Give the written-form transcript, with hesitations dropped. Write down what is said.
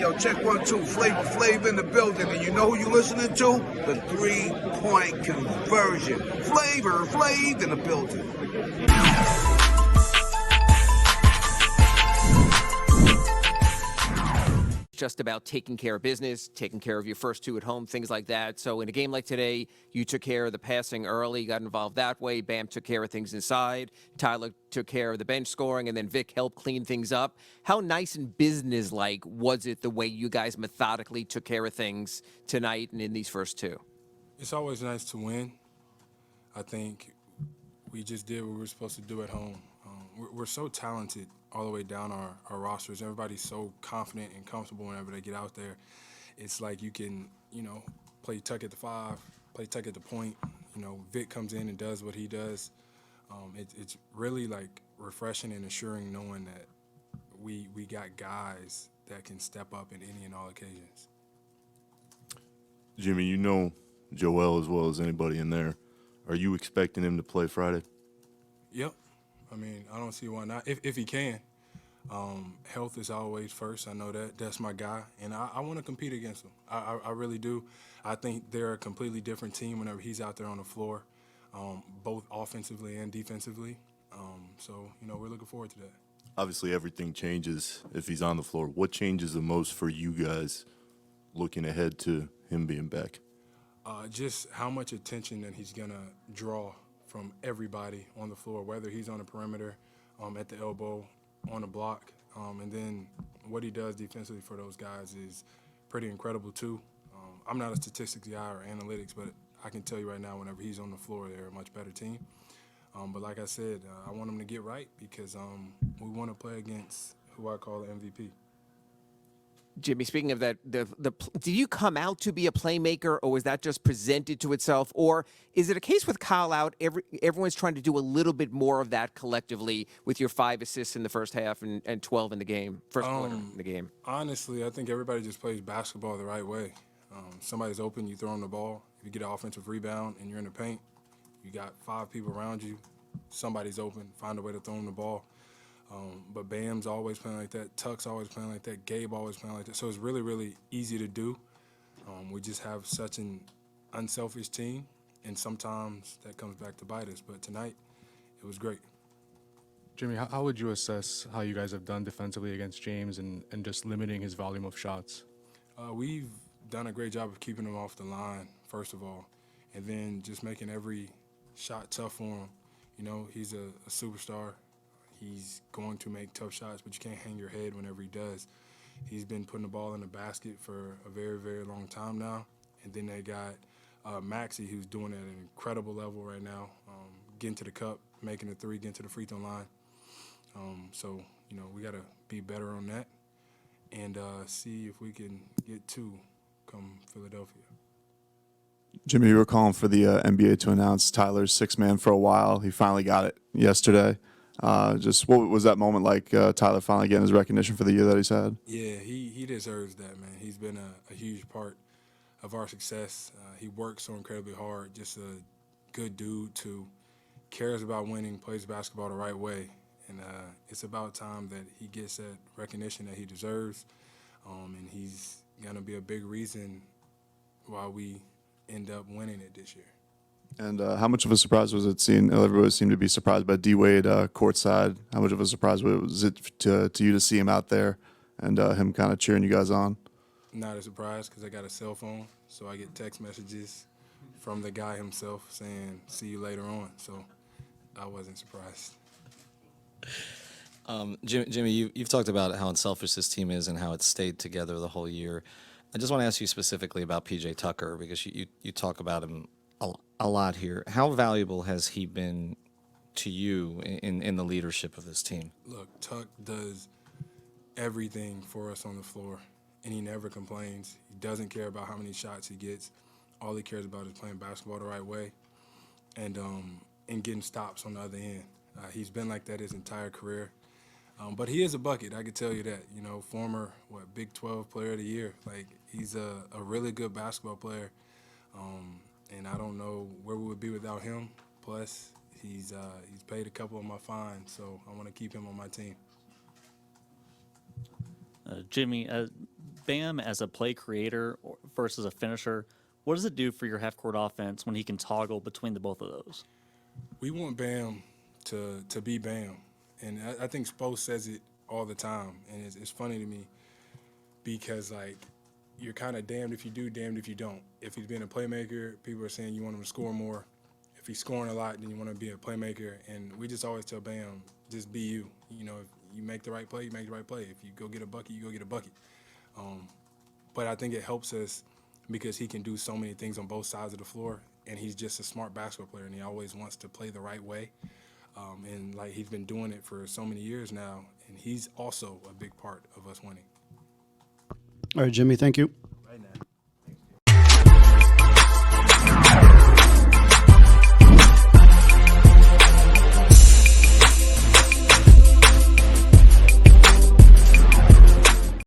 Yo, check 1, 2. Flavor Flav in the building, and you know who you listening to? The 3-point conversion. Flavor Flav in the building. Just about taking care of business, taking care of your first two at home, things like that. So in a game like today, you took care of the passing early, got involved that way. Bam took care of things inside. Tyler took care of the bench scoring, and then Vic helped clean things up. How nice and business-like was it the way you guys methodically took care of things tonight and in these first two? It's always nice to win. I think we just did what we were supposed to do at home. We're so talented all the way down our rosters. Everybody's so confident and comfortable whenever they get out there. It's like you can, play tuck at the 5, play tuck at the point. Vic comes in and does what he does. It's really like refreshing and assuring knowing that we got guys that can step up in any and all occasions. Jimmy, you know Joel as well as anybody in there. Are you expecting him to play Friday? Yep. I mean, I don't see why not. If he can. Health is always first. I know that. That's my guy. And I want to compete against him. I really do. I think they're a completely different team whenever he's out there on the floor, both offensively and defensively. So, we're looking forward to that. Obviously, everything changes if he's on the floor. What changes the most for you guys looking ahead to him being back? Just how much attention that he's going to draw from everybody on the floor, whether he's on the perimeter, at the elbow, on the block. And then what he does defensively for those guys is pretty incredible, too. I'm not a statistics guy or analytics, but I can tell you right now, whenever he's on the floor, they're a much better team. But like I said, I want him to get right because we want to play against who I call the MVP. Jimmy, speaking of that, did you come out to be a playmaker, or was that just presented to itself? Or is it a case with Kyle out, everyone's trying to do a little bit more of that collectively with your 5 assists in the first half and 12 in the game, first quarter in the game? Honestly, I think everybody just plays basketball the right way. Somebody's open, you throw them the ball. If you get an offensive rebound and you're in the paint, you got 5 people around you, somebody's open, find a way to throw them the ball. But Bam's always playing like that. Tuck's always playing like that. Gabe always playing like that. So it's really, really easy to do. We just have such an unselfish team, and sometimes that comes back to bite us. But tonight, it was great. Jimmy, how would you assess how you guys have done defensively against James and just limiting his volume of shots? We've done a great job of keeping him off the line, first of all, and then just making every shot tough for him. He's a superstar. He's going to make tough shots, but you can't hang your head whenever he does. He's been putting the ball in the basket for a very, very long time now. And then they got Maxey, who's doing it at an incredible level right now, getting to the cup, making a 3, getting to the free throw line. So, we got to be better on that and see if we can get 2 come Philadelphia. Jimmy, you were calling for the NBA to announce Tyler's 6th man for a while. He finally got it yesterday. Just what was that moment like, Tyler finally getting his recognition for the year that he's had? Yeah, he deserves that, man. He's been a huge part of our success. He works so incredibly hard, just a good dude who cares about winning, plays basketball the right way. And it's about time that he gets that recognition that he deserves. And he's going to be a big reason why we end up winning it this year. And how much of a surprise was it seeing everybody seemed to be surprised by D-Wade courtside? How much of a surprise was it to you to see him out there and him kind of cheering you guys on? Not a surprise because I got a cell phone, so I get text messages from the guy himself saying, "See you later on." So I wasn't surprised. Jimmy, you've talked about how unselfish this team is and how it's stayed together the whole year. I just want to ask you specifically about P.J. Tucker because you talk about him a lot here. How valuable has he been to you in the leadership of this team? Look, Tuck does everything for us on the floor, and he never complains. He doesn't care about how many shots he gets. All he cares about is playing basketball the right way and getting stops on the other end. He's been like that his entire career. But he is a bucket, I can tell you that. Former, Big 12 Player of the Year. Like, he's a really good basketball player. And I don't know where we would be without him. Plus, he's paid a couple of my fines, so I want to keep him on my team. Jimmy, Bam as a play creator versus a finisher, what does it do for your half-court offense when he can toggle between the both of those? We want Bam to be Bam, and I think Spo says it all the time, and it's funny to me because like you're kind of damned if you do, damned if you don't. If he's being a playmaker, people are saying you want him to score more. If he's scoring a lot, then you want to be a playmaker, and we just always tell Bam, just be you. You know, if you make the right play, you make the right play. If you go get a bucket, you go get a bucket. But I think it helps us because he can do so many things on both sides of the floor, and he's just a smart basketball player, and he always wants to play the right way. And like he's been doing it for so many years now, and he's also a big part of us winning. All right, Jimmy, thank you.